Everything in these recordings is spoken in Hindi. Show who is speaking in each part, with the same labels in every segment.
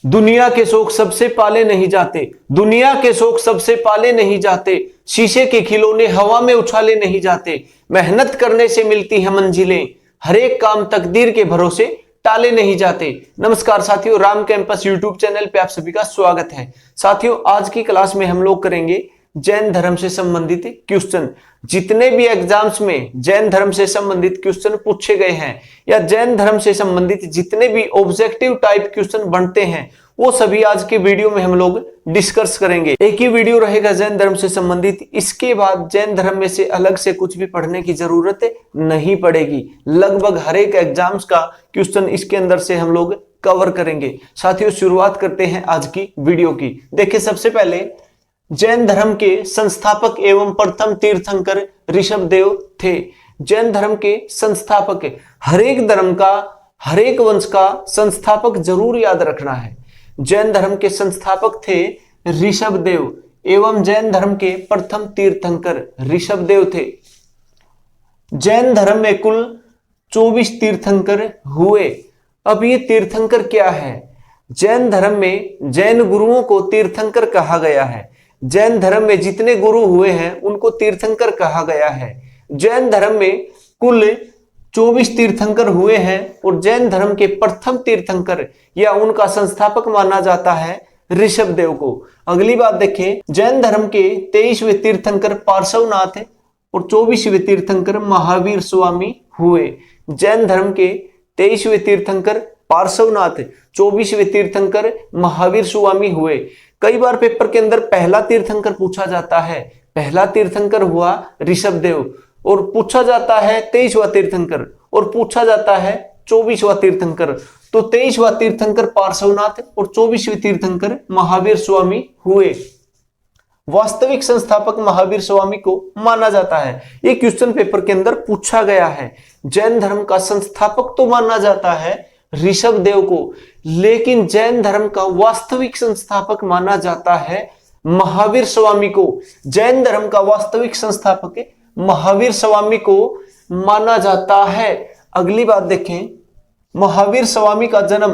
Speaker 1: दुनिया के शौक सबसे पाले नहीं जाते, दुनिया के शौक सबसे पाले नहीं जाते, शीशे के खिलौने हवा में उछाले नहीं जाते, मेहनत करने से मिलती है मंजिलें, हर एक काम तकदीर के भरोसे टाले नहीं जाते। नमस्कार साथियों, राम कैंपस यूट्यूब चैनल पे आप सभी का स्वागत है। साथियों, आज की क्लास में हम लोग करेंगे जैन धर्म से संबंधित क्वेश्चन। जितने भी एग्जाम्स में जैन धर्म से संबंधित क्वेश्चन पूछे गए हैं या जैन धर्म से संबंधित जितने भी ऑब्जेक्टिव टाइप क्वेश्चन बनते हैं वो सभी आज के वीडियो में हम लोग डिस्कस करेंगे। एक ही वीडियो रहेगा जैन धर्म से संबंधित, इसके बाद जैन धर्म में से अलग से कुछ भी पढ़ने की जरूरत नहीं पड़ेगी। लगभग हर एक एग्जाम्स का क्वेश्चन इसके अंदर से हम लोग कवर करेंगे। साथियों, शुरुआत करते हैं आज की वीडियो की। देखिए, सबसे पहले जैन धर्म के संस्थापक एवं प्रथम तीर्थंकर ऋषभदेव थे। जैन धर्म के संस्थापक, हर एक धर्म का, हर एक वंश का संस्थापक जरूर याद रखना है। जैन धर्म के संस्थापक थे ऋषभदेव एवं जैन धर्म के प्रथम तीर्थंकर ऋषभदेव थे। जैन धर्म में कुल 24 तीर्थंकर हुए। अब ये तीर्थंकर क्या है? जैन धर्म में जैन गुरुओं को तीर्थंकर कहा गया है। जैन धर्म में जितने गुरु हुए हैं उनको तीर्थंकर कहा गया है। जैन धर्म में कुल 24 तीर्थंकर हुए हैं और जैन धर्म के प्रथम तीर्थंकर या उनका संस्थापक माना जाता है ऋषभदेव को। अगली बात देखें, जैन धर्म के 23वें तीर्थंकर पार्श्वनाथ और 24वें तीर्थंकर महावीर स्वामी हुए। जैन धर्म के 23वें तीर्थंकर पार्श्वनाथ, 24वें तीर्थंकर महावीर स्वामी हुए। कई बार पेपर के अंदर पहला तीर्थंकर पूछा जाता है। पहला तीर्थंकर हुआ ऋषभदेव और पूछा जाता है 23वां तीर्थंकर और पूछा जाता है 24वां तीर्थंकर। तो 23वां तीर्थंकर पार्श्वनाथ और 24वें तीर्थंकर महावीर स्वामी हुए। वास्तविक संस्थापक महावीर स्वामी को माना जाता है। ये क्वेश्चन पेपर के अंदर पूछा गया है। जैन धर्म का संस्थापक तो माना जाता है ऋषभदेव को, लेकिन जैन धर्म का वास्तविक संस्थापक माना जाता है महावीर स्वामी को। जैन धर्म का वास्तविक संस्थापक महावीर स्वामी को माना जाता है। अगली बात देखें, महावीर स्वामी का जन्म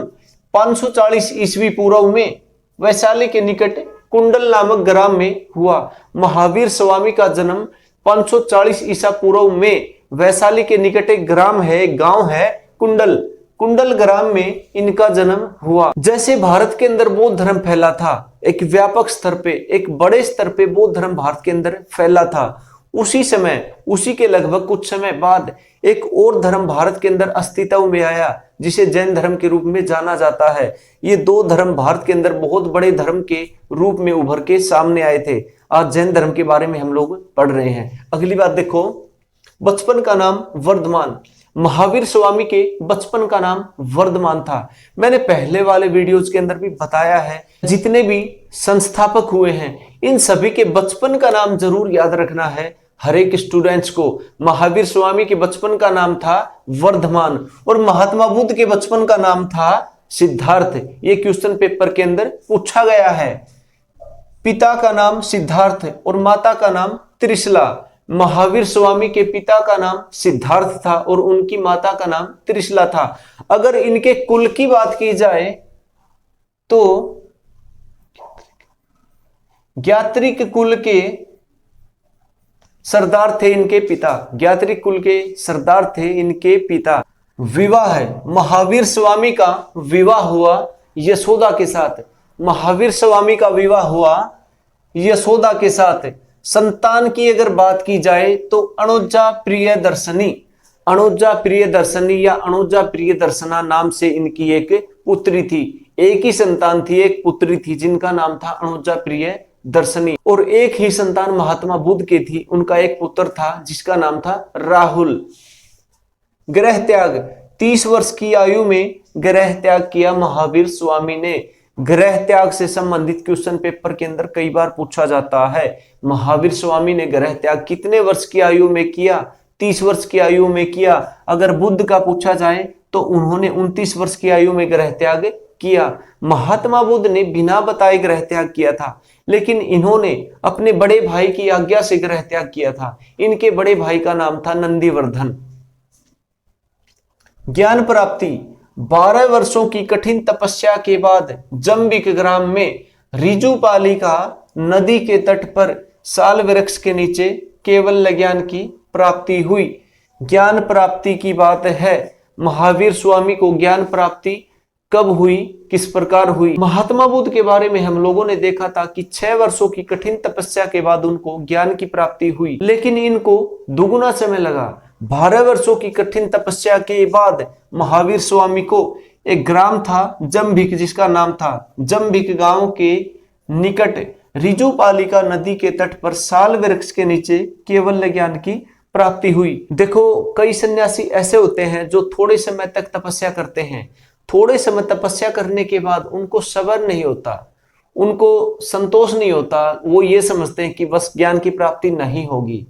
Speaker 1: 540 ईस्वी पूर्व में वैशाली के निकट कुंडल नामक ग्राम में हुआ। महावीर स्वामी का जन्म 540 ईसा पूर्व में वैशाली के निकट एक ग्राम है, गांव है कुंडल। कुंडल ग्राम में इनका जन्म हुआ। जैसे भारत के अंदर बौद्ध धर्म फैला था, एक व्यापक स्तर पे, एक बड़े स्तर पे बौद्ध धर्म भारत के अंदर फैला था, उसी समय, उसी के लगभग कुछ समय बाद एक और धर्म भारत के अंदर अस्तित्व में आया जिसे जैन धर्म के रूप में जाना जाता है। ये दो धर्म भारत के अंदर बहुत बड़े धर्म के रूप में उभर के सामने आए थे। आज जैन धर्म के बारे में हम लोग पढ़ रहे हैं। अगली बात देखो, बचपन का नाम वर्धमान। महावीर स्वामी के बचपन का नाम वर्धमान था। मैंने पहले वाले वीडियोज के अंदर भी बताया है, जितने भी संस्थापक हुए हैं इन सभी के बचपन का नाम जरूर याद रखना है हर एक स्टूडेंट्स को। महावीर स्वामी के बचपन का नाम था वर्धमान और महात्मा बुद्ध के बचपन का नाम था सिद्धार्थ। ये क्वेश्चन पेपर के अंदर पूछा गया है। पिता का नाम सिद्धार्थ और माता का नाम त्रिशला। महावीर स्वामी के पिता का नाम सिद्धार्थ था और उनकी माता का नाम त्रिशला था। अगर इनके कुल की बात की जाए तो ज्ञात्रिक कुल के सरदार थे इनके पिता। ज्ञात्रिक कुल के सरदार थे इनके पिता। विवाह है, महावीर स्वामी का विवाह हुआ यशोदा के साथ। महावीर स्वामी का विवाह हुआ यशोदा के साथ। संतान की अगर बात की जाए तो अणुजा प्रियदर्शनी, अणुजा प्रियदर्शनी या अणुजा प्रियदर्शना नाम से इनकी एक पुत्री थी। एक ही संतान थी, एक पुत्री थी जिनका नाम था अणुजा प्रियदर्शनी। और एक ही संतान महात्मा बुद्ध की थी, उनका एक पुत्र था जिसका नाम था राहुल। गृह त्याग, 30 वर्ष की आयु में गृह त्याग किया महावीर स्वामी ने। गृह त्याग से संबंधित क्वेश्चन पेपर के अंदर कई बार पूछा जाता है। महावीर स्वामी ने गृह त्याग कितने वर्ष की आयु में किया? 30 वर्ष की आयु में किया। अगर बुद्ध का पूछा जाए तो उन्होंने 29 वर्ष की आयु में गृह त्याग किया। महात्मा बुद्ध ने बिना बताए गृह त्याग किया था, लेकिन इन्होंने अपने बड़े भाई की आज्ञा से गृह त्याग किया था। इनके बड़े भाई का नाम था नंदीवर्धन। ज्ञान प्राप्ति, 12 वर्षों की कठिन तपस्या के बाद जम्बिक ग्राम में ऋजुपालिका नदी के तट पर साल वृक्ष के नीचे केवल ज्ञान की प्राप्ति हुई। ज्ञान प्राप्ति की बात है। महावीर स्वामी को ज्ञान प्राप्ति कब हुई, किस प्रकार हुई? महात्मा बुद्ध के बारे में हम लोगों ने देखा था कि 6 वर्षों की कठिन तपस्या के बाद उनको ज्ञान की प्राप्ति हुई, लेकिन इनको दुगुना समय लगा। 12 वर्षों की कठिन तपस्या के बाद महावीर स्वामी को एक ग्राम था जम्भिक, जिसका नाम था जम्भिक गांव के निकट ऋजुपालिका नदी के तट पर साल वृक्ष के नीचे केवल ज्ञान की प्राप्ति हुई। देखो, कई सन्यासी ऐसे होते हैं जो थोड़े समय तक तपस्या करते हैं, थोड़े समय तपस्या करने के बाद उनको सब्र नहीं होता, उनको संतोष नहीं होता, वो ये समझते हैं कि बस ज्ञान की प्राप्ति नहीं होगी।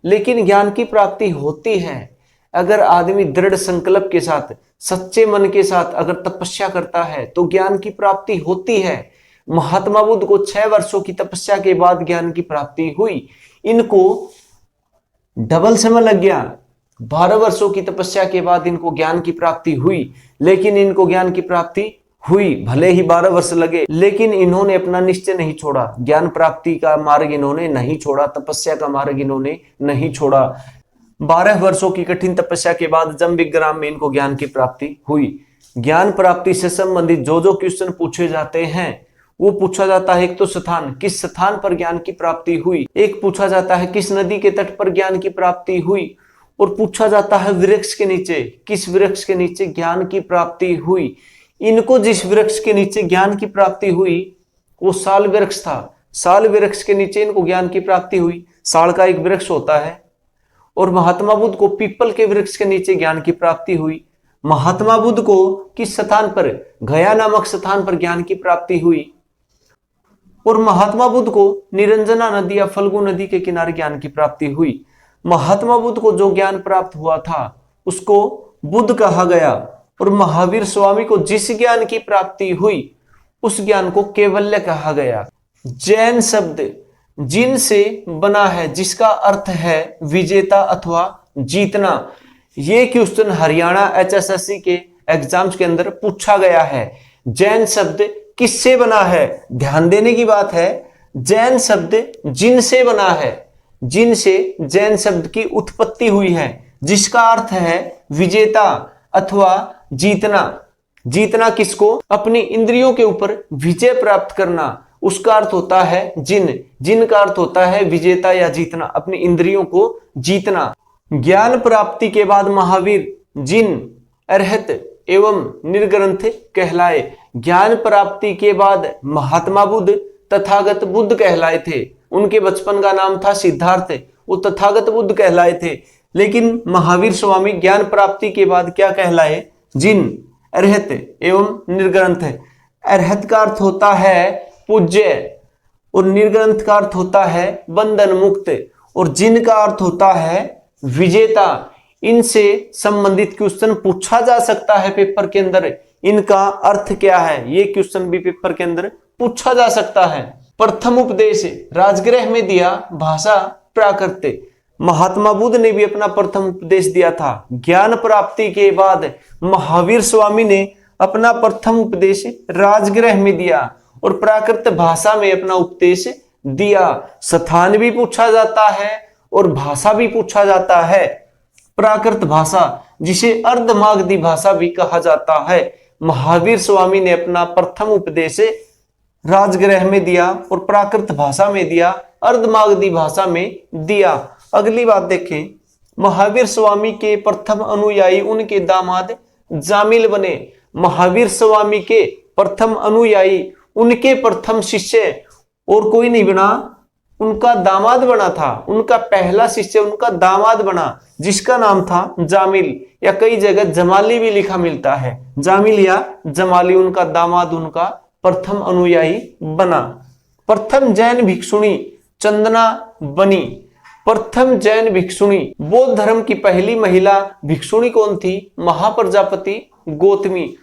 Speaker 1: लेकिन ज्ञान की प्राप्ति होती है अगर आदमी दृढ़ संकल्प के साथ, सच्चे मन के साथ अगर तपस्या करता है तो ज्ञान की प्राप्ति होती है। महात्मा बुद्ध को 6 वर्षों की तपस्या के बाद ज्ञान की प्राप्ति हुई, इनको डबल समय लग गया। 12 वर्षों की तपस्या के बाद इनको ज्ञान की प्राप्ति हुई, लेकिन इनको ज्ञान की प्राप्ति हुई, भले ही 12 वर्ष लगे, लेकिन इन्होंने अपना निश्चय नहीं छोड़ा। ज्ञान प्राप्ति का मार्ग इन्होंने नहीं छोड़ा, तपस्या का मार्ग इन्होंने नहीं छोड़ा। 12 वर्षों की कठिन तपस्या के बाद जम्बिक ग्राम में इनको ज्ञान की प्राप्ति हुई। ज्ञान प्राप्ति से संबंधित जो क्वेश्चन पूछे जाते हैं वो पूछा जाता है, एक तो स्थान, किस स्थान पर ज्ञान की प्राप्ति हुई, एक पूछा जाता है किस नदी के तट पर ज्ञान की प्राप्ति हुई, और पूछा जाता है वृक्ष के नीचे, किस वृक्ष के नीचे ज्ञान की प्राप्ति हुई। इनको जिस वृक्ष के नीचे ज्ञान की प्राप्ति हुई वो साल वृक्ष था। साल वृक्ष के नीचे इनको ज्ञान की प्राप्ति हुई। साल का एक वृक्ष होता है। और महात्मा बुद्ध को पीपल के वृक्ष के नीचे ज्ञान की प्राप्ति हुई। महात्मा बुद्ध को किस स्थान पर, गया नामक स्थान पर ज्ञान की प्राप्ति हुई। और महात्मा बुद्ध को निरंजना नदी या फल्गु नदी के किनारे ज्ञान की प्राप्ति हुई। महात्मा बुद्ध को जो ज्ञान प्राप्त हुआ था उसको बुद्ध कहा गया, और महावीर स्वामी को जिस ज्ञान की प्राप्ति हुई उस ज्ञान को कैवल्य कहा गया। जैन शब्द जिन से बना है, जिसका अर्थ है विजेता अथवा जीतना। ये क्वेश्चन हरियाणा HSSC के एग्जाम्स के अंदर पूछा गया है। जैन शब्द किससे बना है? ध्यान देने की बात है, जैन शब्द जिन से बना है, जिन से जैन शब्द की उत्पत्ति हुई है, जिसका अर्थ है विजेता अथवा जीतना। जीतना किसको? अपनी इंद्रियों के ऊपर विजय प्राप्त करना, उसका अर्थ होता है जिन। जिन का अर्थ होता है विजेता या जीतना, अपनी इंद्रियों को जीतना। ज्ञान प्राप्ति के बाद महावीर जिन, अरहत एवं निर्ग्रंथ कहलाए। ज्ञान प्राप्ति के बाद महात्मा बुद्ध तथागत बुद्ध कहलाए थे। उनके बचपन का नाम था सिद्धार्थ, वो तथागत बुद्ध कहलाए थे। लेकिन महावीर स्वामी ज्ञान प्राप्ति के बाद क्या कहलाए? जिन, अरहत एवं निर्ग्रंथ। अरहत का अर्थ होता है पूज्य, और निर्ग्रंथ का अर्थ होता है बंधन मुक्त, और जिन का अर्थ होता है विजेता। इनसे संबंधित क्वेश्चन पूछा जा सकता है पेपर के अंदर। इनका अर्थ क्या है, ये क्वेश्चन भी पेपर के अंदर पूछा जा सकता है। प्रथम उपदेश राजगृह में दिया, भाषा प्राकृत। महात्मा बुद्ध ने भी अपना प्रथम उपदेश दिया था। ज्ञान प्राप्ति के बाद महावीर स्वामी ने अपना प्रथम उपदेश राजगृह में दिया और प्राकृत भाषा में अपना उपदेश दिया। स्थान भी पूछा जाता है और भाषा भी पूछा जाता है। प्राकृत भाषा, जिसे अर्धमागधी भाषा भी कहा जाता है, महावीर स्वामी ने अपना प्रथम उपदेश राजगृह में दिया और प्राकृत भाषा में दिया, अर्धमागधी भाषा में दिया। अगली बात देखें, महावीर स्वामी के प्रथम अनुयायी उनके दामाद जामिल बने। महावीर स्वामी के प्रथम अनुयायी, उनके प्रथम शिष्य और कोई नहीं बना, उनका दामाद बना था। उनका पहला शिष्य उनका दामाद बना, जिसका नाम था जामिल, या कई जगह जमाली भी लिखा मिलता है। जामिल या जमाली, उनका दामाद, उनका प्रथम अनुयायी बना। प्रथम जैन भिक्षुणी चंदना बनी। प्रथम जैन भिक्षुणी, बौद्ध धर्म की पहली महिला भिक्षुणी कौन थी? महाप्रजापति गौतमी।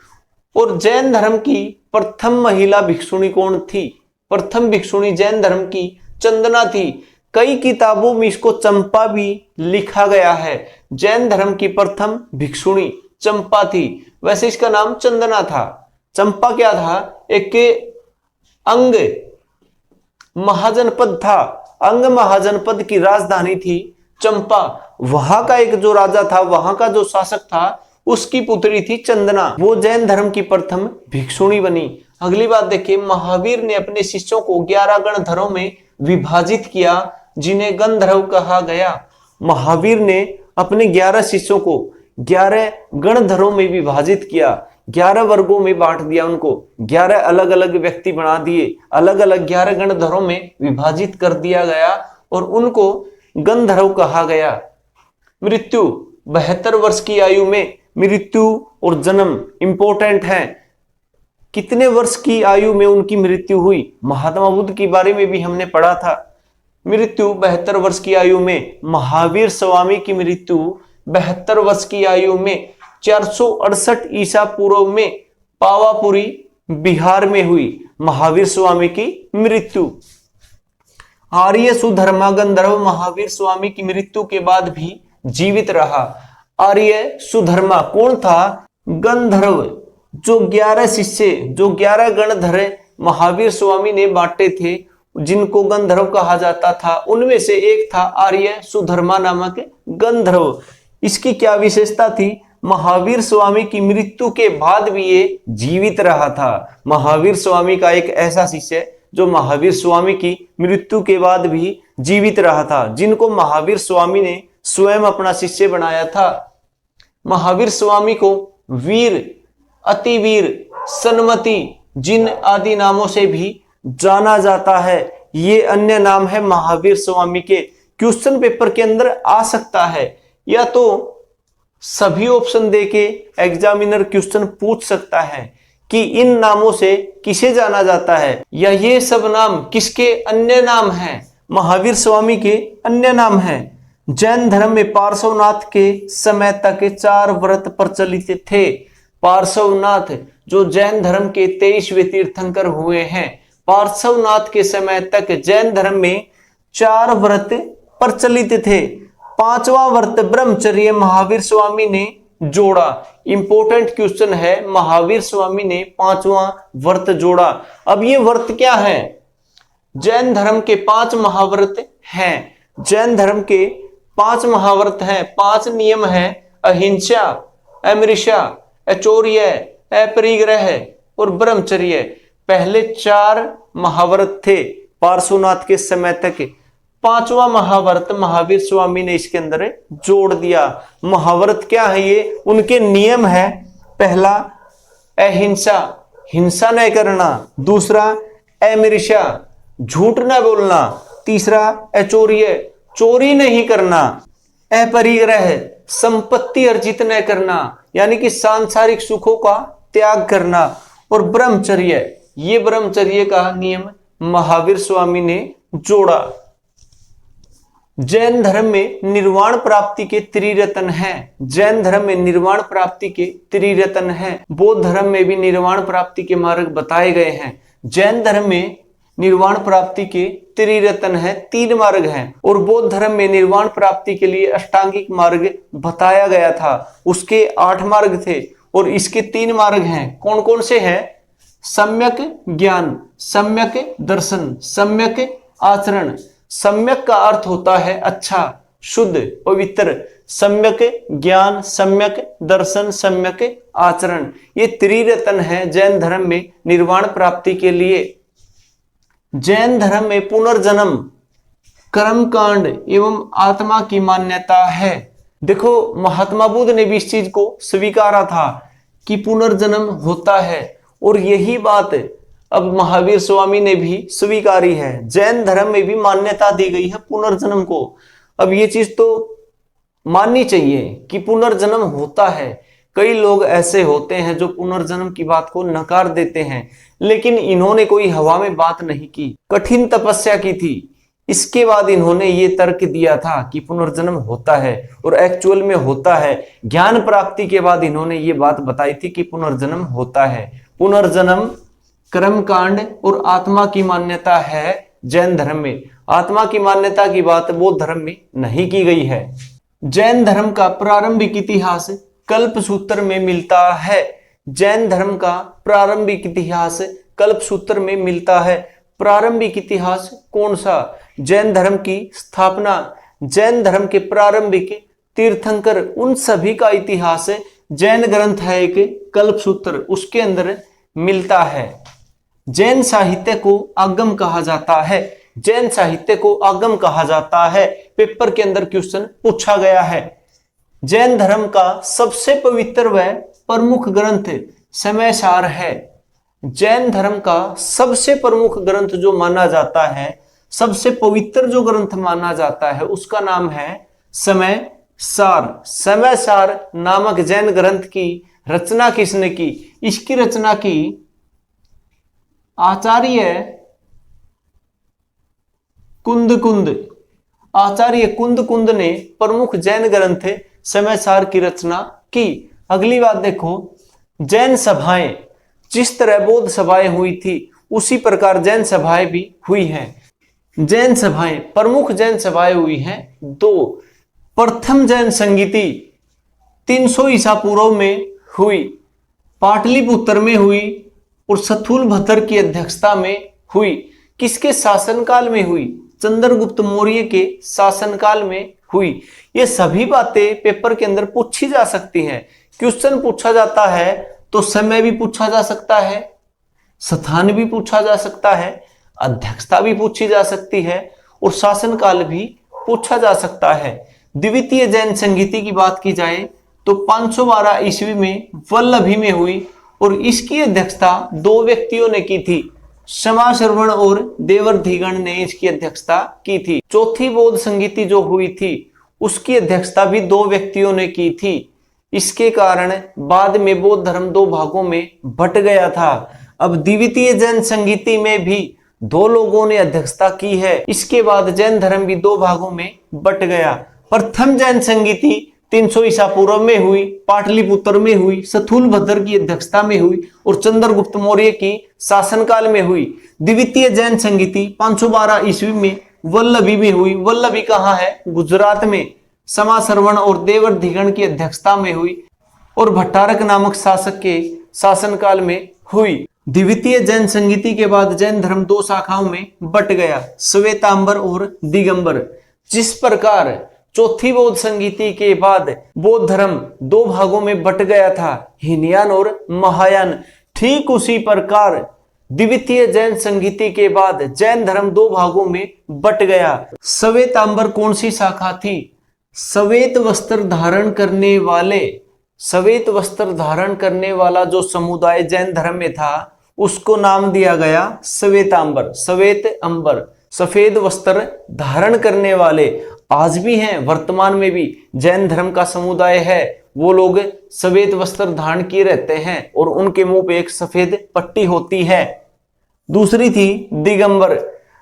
Speaker 1: और जैन धर्म की प्रथम महिला भिक्षुणी कौन थी? प्रथम भिक्षुणी जैन धर्म की चंदना थी। कई किताबों में इसको चंपा भी लिखा गया है। जैन धर्म की प्रथम भिक्षुणी चंपा थी। वैसे इसका नाम चंदना था। चंपा क्या था? एक अंग महाजनपद था। अंग महाजनपद की राजधानी थी चंपा। वहां का एक जो राजा था, वहां का जो शासक था, उसकी पुत्री थी चंदना। वो जैन धर्म की प्रथम भिक्षुणी बनी। अगली बात देखिए, महावीर ने अपने शिष्यों को 11 गणधरों में विभाजित किया, जिन्हें गंधर्व कहा गया। महावीर ने अपने 11 शिष्यों को 11 गणधरों में विभाजित किया, 11 वर्गों में बांट दिया, उनको 11 अलग अलग व्यक्ति बना दिए, अलग अलग 11 गणधरों में विभाजित कर दिया गया और उनको गंधर्व कहा गया। मृत्यु 72 वर्ष की आयु में मृत्यु और जन्म इंपॉर्टेंट है। कितने वर्ष की आयु में उनकी मृत्यु हुई? महात्मा बुद्ध के बारे में भी हमने पढ़ा था। मृत्यु 72 वर्ष की आयु में। महावीर स्वामी की मृत्यु 72 वर्ष की आयु में 468 ईसा पूर्व में पावापुरी बिहार में हुई महावीर स्वामी की मृत्यु। आर्य सुधर्मा गंधर्व महावीर स्वामी की मृत्यु के बाद भी जीवित रहा। आर्य सुधर्मा कौन था? गंधर्व। जो 11 शिष्य, जो 11 गणधर महावीर स्वामी ने बांटे थे, जिनको गंधर्व कहा जाता था, उनमें से एक था आर्य सुधर्मा नामक गंधर्व। इसकी क्या विशेषता थी? महावीर स्वामी की मृत्यु के बाद भी ये जीवित रहा था। महावीर स्वामी का एक ऐसा शिष्य जो महावीर स्वामी की मृत्यु के बाद भी जीवित रहा था, जिनको महावीर स्वामी ने स्वयं अपना शिष्य बनाया था। महावीर स्वामी को वीर, अतिवीर, सन्मति, जिन आदि नामों से भी जाना जाता है। ये अन्य नाम है महावीर स्वामी के। क्वेश्चन पेपर के अंदर आ सकता है, या तो सभी ऑप्शन देके एग्जामिनर क्वेश्चन पूछ सकता है कि इन नामों से किसे जाना जाता है, या ये सब नाम किसके अन्य नाम हैं। महावीर स्वामी के अन्य नाम हैं। जैन धर्म में पार्श्वनाथ के समय तक 4 व्रत प्रचलित थे। पार्श्वनाथ जो जैन धर्म के 23वें तीर्थंकर हुए हैं, पार्श्वनाथ के समय तक जैन धर्म में 4 व्रत प्रचलित थे। 5वां व्रत ब्रह्मचर्य महावीर स्वामी ने जोड़ा। इंपॉर्टेंट क्वेश्चन है, महावीर स्वामी ने 5वां व्रत जोड़ा। अब ये व्रत क्या है? जैन धर्म के 5 महाव्रत हैं। जैन धर्म के 5 महाव्रत हैं, 5 नियम हैं। अहिंसा, अमृषा, अचौर्य, अपरिग्रह और ब्रह्मचर्य। पहले 4 महाव्रत थे पार्श्वनाथ के समय तक। 5वां महाव्रत महावीर स्वामी ने इसके अंदर जोड़ दिया। महाव्रत क्या है? ये उनके नियम है। पहला अहिंसा, हिंसा न करना। दूसरा अमृषा, झूठ न बोलना। तीसरा अचौर्य, चोरी नहीं करना। अपरिग्रह, संपत्ति अर्जित न करना, यानी कि सांसारिक सुखों का त्याग करना। और ब्रह्मचर्य, ये ब्रह्मचर्य का नियम महावीर स्वामी ने जोड़ा। जैन धर्म में निर्वाण प्राप्ति के त्रिरत्न हैं। जैन धर्म में निर्वाण प्राप्ति के त्रिरत्न हैं। बौद्ध धर्म में भी निर्वाण प्राप्ति के मार्ग बताए गए हैं। जैन धर्म में निर्वाण प्राप्ति के त्रिरत्न हैं, 3 मार्ग हैं। और बौद्ध धर्म में निर्वाण प्राप्ति के लिए अष्टांगिक मार्ग बताया गया था, उसके 8 मार्ग थे और इसके 3 मार्ग हैं। कौन कौन से हैं? सम्यक ज्ञान, सम्यक दर्शन, सम्यक आचरण। सम्यक का अर्थ होता है अच्छा, शुद्ध, पवित्र। सम्यक ज्ञान, सम्यक दर्शन, सम्यक आचरण, ये त्रिरत्न है जैन धर्म में निर्वाण प्राप्ति के लिए। जैन धर्म में पुनर्जन्म, कर्मकांड एवं आत्मा की मान्यता है। देखो, महात्मा बुद्ध ने भी इस चीज को स्वीकारा था कि पुनर्जन्म होता है, और यही बात अब महावीर स्वामी ने भी स्वीकारी है। जैन धर्म में भी मान्यता दी गई है पुनर्जन्म को। अब ये चीज तो माननी चाहिए कि पुनर्जन्म होता है। कई लोग ऐसे होते हैं जो पुनर्जन्म की बात को नकार देते हैं, लेकिन इन्होंने कोई हवा में बात नहीं की, कठिन तपस्या की थी। इसके बाद इन्होंने ये तर्क दिया था कि पुनर्जन्म होता है, और एक्चुअल में होता है। ज्ञान प्राप्ति के बाद इन्होंने ये बात बताई थी कि पुनर्जन्म होता है। पुनर्जन्म, कर्मकांड और आत्मा की मान्यता है जैन धर्म में। आत्मा की मान्यता की बात बौद्ध धर्म में नहीं की गई है। जैन धर्म का प्रारंभिक इतिहास कल्पसूत्र में मिलता है। जैन धर्म का प्रारंभिक इतिहास कल्पसूत्र में मिलता है। प्रारंभिक इतिहास कौन सा? जैन धर्म की स्थापना, जैन धर्म के प्रारंभिक तीर्थंकर, उन सभी का इतिहास जैन ग्रंथ है एक कल्पसूत्र, उसके अंदर मिलता है। जैन साहित्य को आगम कहा जाता है। जैन साहित्य को आगम कहा जाता है। पेपर के अंदर क्वेश्चन पूछा गया है। जैन धर्म का सबसे पवित्र व प्रमुख ग्रंथ समय सार है। जैन धर्म का सबसे प्रमुख ग्रंथ जो माना जाता है, सबसे पवित्र जो ग्रंथ माना जाता है, उसका नाम है समय सार। समय सार नामक जैन ग्रंथ की रचना किसने की? इसकी रचना की आचार्य कुंद आचार्य कुंद ने प्रमुख जैन ग्रंथ समय सार की रचना की। अगली बात देखो, जैन सभाएं, जिस तरह बौद्ध सभाएं हुई थी उसी प्रकार जैन सभाएं भी हुई हैं। जैन सभाएं, प्रमुख जैन सभाएं हुई हैं दो। प्रथम जैन संगीति 300 ईसा पूर्व में हुई, पाटलिपुत्र में हुई और स्थूलभद्र की अध्यक्षता में हुई। किसके शासनकाल में हुई? चंद्रगुप्त मौर्य के शासनकाल में हुई। ये सभी बातें पेपर के अंदर पूछी जा सकती हैं। क्वेश्चन पूछा जाता है तो समय भी पूछा जा सकता है, स्थान भी पूछा जा सकता है, अध्यक्षता भी पूछी जा सकती है और शासनकाल भी पूछा जा सकता है। द्वितीय जैन संगीति की बात की जाए तो 512 ईस्वी में वल्लभी में हुई और इसकी अध्यक्षता दो व्यक्तियों ने की थी, क्षमाश्रवण और देवर्धिगण ने इसकी अध्यक्षता की थी। चौथी बौद्ध संगीति जो हुई थी उसकी अध्यक्षता भी दो व्यक्तियों ने की थी। इसके कारण बाद में बौद्ध धर्म दो भागों में बट गया था। अब द्वितीय जैन संगीति में भी दो लोगों ने अध्यक्षता की है। इसके बाद जैन धर्म भी दो भागों में बट गया। प्रथम जैन संगीति 300 ईसा पूर्व में हुई, पाटलिपुत्र में हुई, स्थूलभद्र की अध्यक्षता में हुई और चंद्रगुप्त मौर्य की शासनकाल में हुई। द्वितीय जैन संगीति 512 ईस्वी में वल्लभी में हुई। वल्लभी कहाँ है? गुजरात में। समाश्रवण और देवर्धिगण की अध्यक्षता में हुई और भट्टारक नामक शासक के शासनकाल में हुई। द्वितीय जैन संगीति के बाद जैन धर्म दो शाखाओं में बट गया, श्वेतांबर और दिगंबर। जिस प्रकार चौथी बौद्ध संगीति के बाद बौद्ध धर्म दो भागों में बट गया था, हीनयान और महायान, ठीक उसी प्रकार द्वितीय जैन संगीति के बाद जैन धर्म दो भागों में बट गया। श्वेतांबर कौन सी शाखा थी? श्वेत वस्त्र धारण करने वाले, श्वेत वस्त्र धारण करने वाला जो समुदाय जैन धर्म में था उसको नाम दिया गया श्वेतांबर, श्वेत अंबर, सफेद वस्त्र धारण करने वाले। आज भी हैं, वर्तमान में भी जैन धर्म का समुदाय है, वो लोग सफेद वस्त्र धारण किए रहते हैं और उनके मुंह पे एक सफेद पट्टी होती है। दूसरी थी दिगंबर,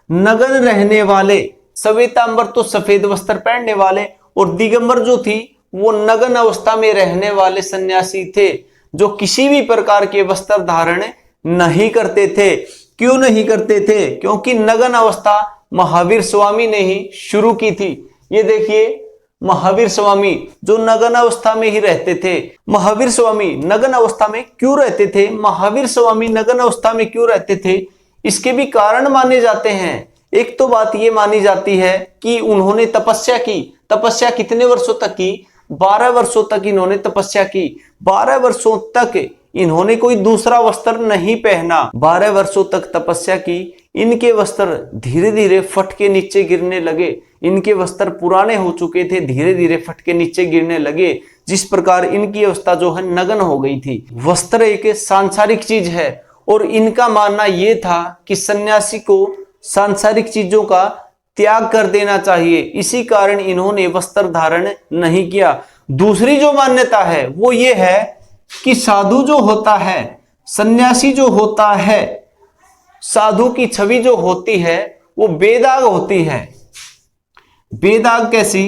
Speaker 1: नग्न रहने वाले। श्वेतांबर तो सफेद वस्त्र पहनने वाले और दिगंबर जो थी वो नग्न अवस्था में रहने वाले सन्यासी थे जो किसी भी प्रकार के वस्त्र धारण नहीं करते थे। क्यों नहीं करते थे? क्योंकि नग्न अवस्था महावीर स्वामी ने ही शुरू की थी। ये देखिए, महावीर स्वामी जो नग्न अवस्था में ही रहते थे। महावीर स्वामी नग्न अवस्था में क्यों रहते थे? महावीर स्वामी नग्न अवस्था में क्यों रहते थे? इसके भी कारण माने जाते हैं। एक तो बात ये मानी जाती है कि उन्होंने तपस्या की। तपस्या कितने वर्षों तक की? 12 वर्षों तक इन्होंने तपस्या की। 12 वर्षों तक इन्होंने कोई दूसरा वस्त्र नहीं पहना। 12 वर्षों तक तपस्या की। इनके वस्त्र धीरे धीरे फट के नीचे गिरने लगे। इनके वस्त्र पुराने हो चुके थे, धीरे धीरे फट के नीचे गिरने लगे, जिस प्रकार इनकी अवस्था जो है नग्न हो गई थी। वस्त्र एक सांसारिक चीज है और इनका मानना यह था कि सन्यासी को सांसारिक चीजों का त्याग कर देना चाहिए। इसी कारण इन्होंने वस्त्र धारण नहीं किया। दूसरी जो मान्यता है वो ये है कि साधु जो होता है, सन्यासी जो होता है, साधु की छवि जो होती है वो बेदाग होती है। बेदाग कैसी?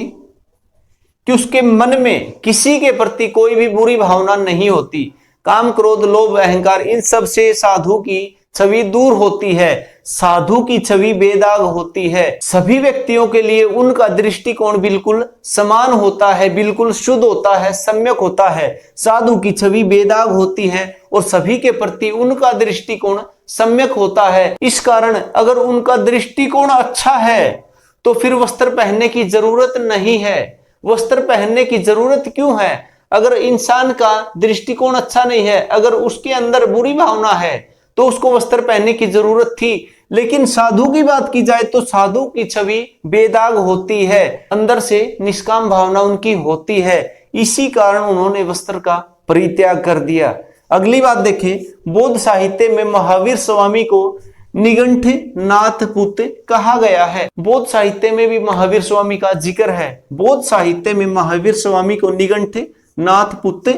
Speaker 1: कि उसके मन में किसी के प्रति कोई भी बुरी भावना नहीं होती। काम, क्रोध, लोभ, अहंकार, इन सब से साधु की छवि दूर होती है, साधु की छवि बेदाग होती है। सभी व्यक्तियों के लिए उनका दृष्टिकोण बिल्कुल समान होता है, बिल्कुल शुद्ध होता है, सम्यक होता है। साधु की छवि बेदाग होती है और सभी के प्रति उनका दृष्टिकोण सम्यक होता है। इस कारण अगर उनका दृष्टिकोण अच्छा है तो फिर वस्त्र पहनने की जरूरत नहीं है। वस्त्र पहनने की जरूरत क्यों है? अगर इंसान का दृष्टिकोण अच्छा नहीं है, अगर उसके अंदर बुरी भावना है, तो उसको वस्त्र पहनने की जरूरत थी। लेकिन साधु की बात की जाए तो साधु की छवि बेदाग होती है, अंदर से निष्काम भावना उनकी होती है। इसी कारण उन्होंने वस्त्र का परित्याग कर दिया। अगली बात देखें, बौद्ध साहित्य में महावीर स्वामी को निगंठ नाथ पुत कहा गया है। बौद्ध साहित्य में भी महावीर स्वामी का जिक्र है। बौद्ध साहित्य में महावीर स्वामी को निगंठ नाथ पुत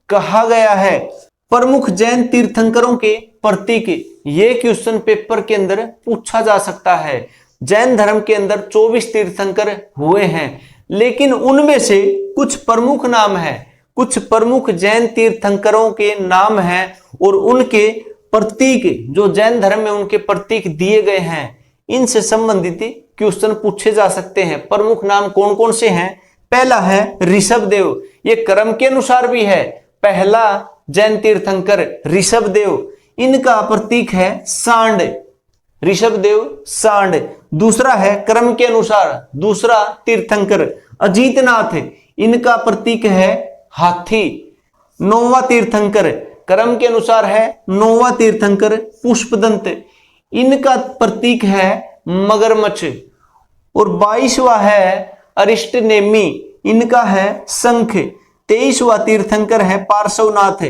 Speaker 1: कहा गया है। प्रमुख जैन तीर्थंकरों के प्रतीक, ये क्वेश्चन पेपर के अंदर पूछा जा सकता है। जैन धर्म के अंदर 24 तीर्थंकर हुए हैं, लेकिन उनमें से कुछ प्रमुख नाम है, कुछ प्रमुख जैन तीर्थंकरों के नाम हैं और उनके प्रतीक जो जैन धर्म में उनके प्रतीक दिए गए हैं, इनसे संबंधित क्वेश्चन पूछे जा सकते हैं। प्रमुख नाम कौन कौन से हैं? पहला है ऋषभदेव, ये क्रम के अनुसार भी है। पहला जैन तीर्थंकर ऋषभदेव, इनका प्रतीक है सांड, ऋषभदेव सांड। दूसरा है क्रम के अनुसार दूसरा तीर्थंकर अजीतनाथ, इनका प्रतीक है हाथी। नौवां तीर्थंकर क्रम के अनुसार है नौवां तीर्थंकर पुष्पदंत, इनका प्रतीक है मगरमच्छ। और 22वां है अरिष्टनेमी, इनका है शंख। 23वां तीर्थंकर है पार्श्वनाथ,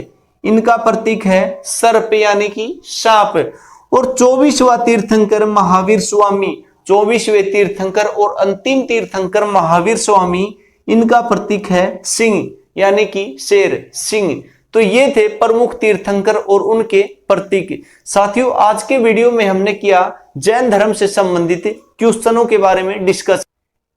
Speaker 1: इनका प्रतीक है सर्प यानी कि सांप। और 24वां तीर्थंकर महावीर स्वामी, 24वें तीर्थंकर और अंतिम तीर्थंकर महावीर स्वामी, इनका प्रतीक है सिंह यानी कि शेर, सिंह। तो ये थे प्रमुख तीर्थंकर और उनके प्रतीक। साथियों, आज के वीडियो में हमने किया जैन धर्म से संबंधित क्वेश्चनों के बारे में डिस्कस।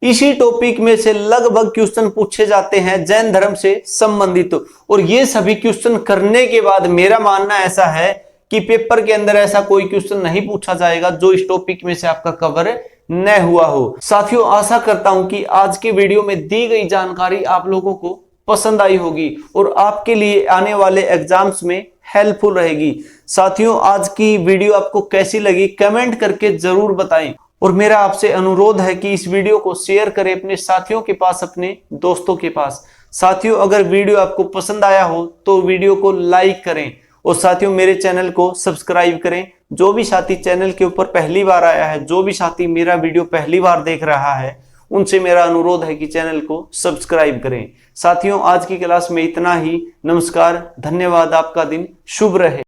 Speaker 1: इसी टॉपिक में से लगभग क्वेश्चन पूछे जाते हैं जैन धर्म से संबंधित, और ये सभी क्वेश्चन करने के बाद मेरा मानना ऐसा है कि पेपर के अंदर ऐसा कोई क्वेश्चन नहीं पूछा जाएगा जो इस टॉपिक में से आपका कवर न हुआ हो। साथियों, आशा करता हूं कि आज के वीडियो में दी गई जानकारी आप लोगों को पसंद आई होगी और आपके लिए आने वाले एग्जाम्स में हेल्पफुल रहेगी। साथियों, आज की वीडियो आपको कैसी लगी कमेंट करके जरूर बताएं, और मेरा आपसे अनुरोध है कि इस वीडियो को शेयर करें अपने साथियों के पास, अपने दोस्तों के पास। साथियों, अगर वीडियो आपको पसंद आया हो तो वीडियो को लाइक करें, और साथियों मेरे चैनल को सब्सक्राइब करें। जो भी साथी चैनल के ऊपर पहली बार आया है, जो भी साथी मेरा वीडियो पहली बार देख रहा है, उनसे मेरा अनुरोध है कि चैनल को सब्सक्राइब करें। साथियों, आज की क्लास में इतना ही। नमस्कार, धन्यवाद, आपका दिन शुभ रहे।